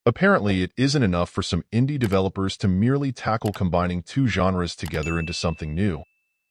Apparently, it isn't enough for some indie developers to merely tackle combining two genres together into something new.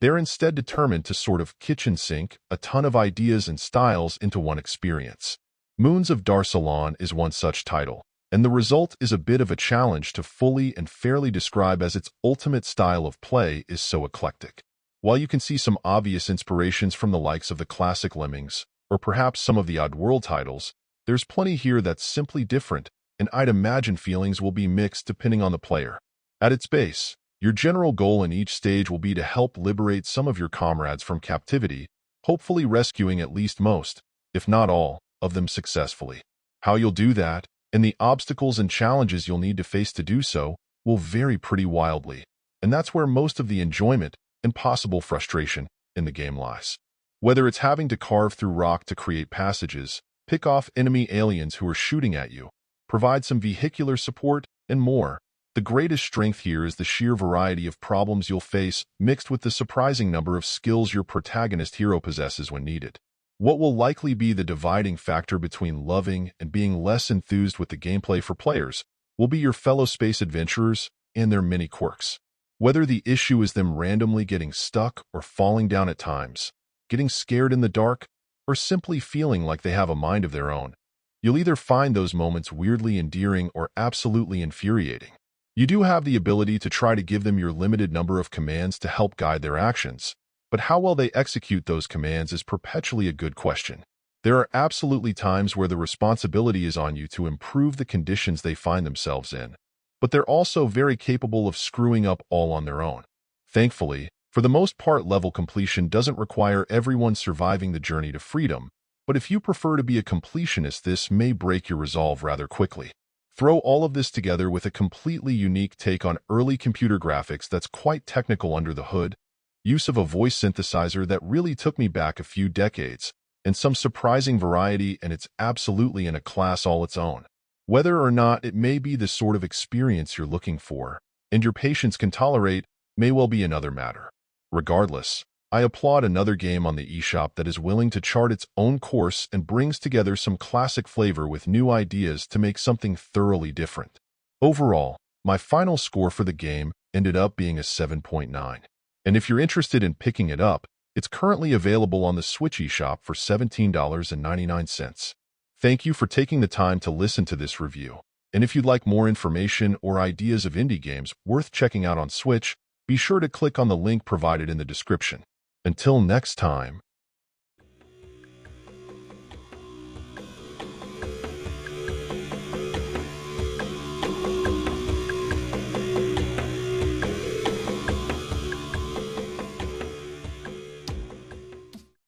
They're instead determined to sort of kitchen sink a ton of ideas and styles into one experience. Moons of Darsalon is one such title, and the result is a bit of a challenge to fully and fairly describe, as its ultimate style of play is so eclectic. While you can see some obvious inspirations from the likes of the classic Lemmings, or perhaps some of the oddworld titles, there's plenty here that's simply different, and I'd imagine feelings will be mixed depending on the player. At its base, your general goal in each stage will be to help liberate some of your comrades from captivity, hopefully rescuing at least most, if not all, of them successfully. How you'll do that, and the obstacles and challenges you'll need to face to do so, will vary pretty wildly, and that's where most of the enjoyment and possible frustration in the game lies. Whether it's having to carve through rock to create passages, pick off enemy aliens who are shooting at you, provide some vehicular support, and more, the greatest strength here is the sheer variety of problems you'll face, mixed with the surprising number of skills your protagonist hero possesses when needed. What will likely be the dividing factor between loving and being less enthused with the gameplay for players will be your fellow space adventurers and their many quirks. Whether the issue is them randomly getting stuck or falling down at times, getting scared in the dark, or simply feeling like they have a mind of their own, you'll either find those moments weirdly endearing or absolutely infuriating. You do have the ability to try to give them your limited number of commands to help guide their actions, but how well they execute those commands is perpetually a good question. There are absolutely times where the responsibility is on you to improve the conditions they find themselves in, but they're also very capable of screwing up all on their own. Thankfully, for the most part, level completion doesn't require everyone surviving the journey to freedom, but if you prefer to be a completionist, this may break your resolve rather quickly. Throw all of this together with a completely unique take on early computer graphics that's quite technical under the hood, use of a voice synthesizer that really took me back a few decades, and some surprising variety, and it's absolutely in a class all its own. Whether or not it may be the sort of experience you're looking for, and your patience can tolerate, may well be another matter. Regardless, I applaud another game on the eShop that is willing to chart its own course and brings together some classic flavor with new ideas to make something thoroughly different. Overall, my final score for the game ended up being a 7.9. And if you're interested in picking it up, it's currently available on the Switch eShop for $17.99. Thank you for taking the time to listen to this review. And if you'd like more information or ideas of indie games worth checking out on Switch, be sure to click on the link provided in the description. Until next time.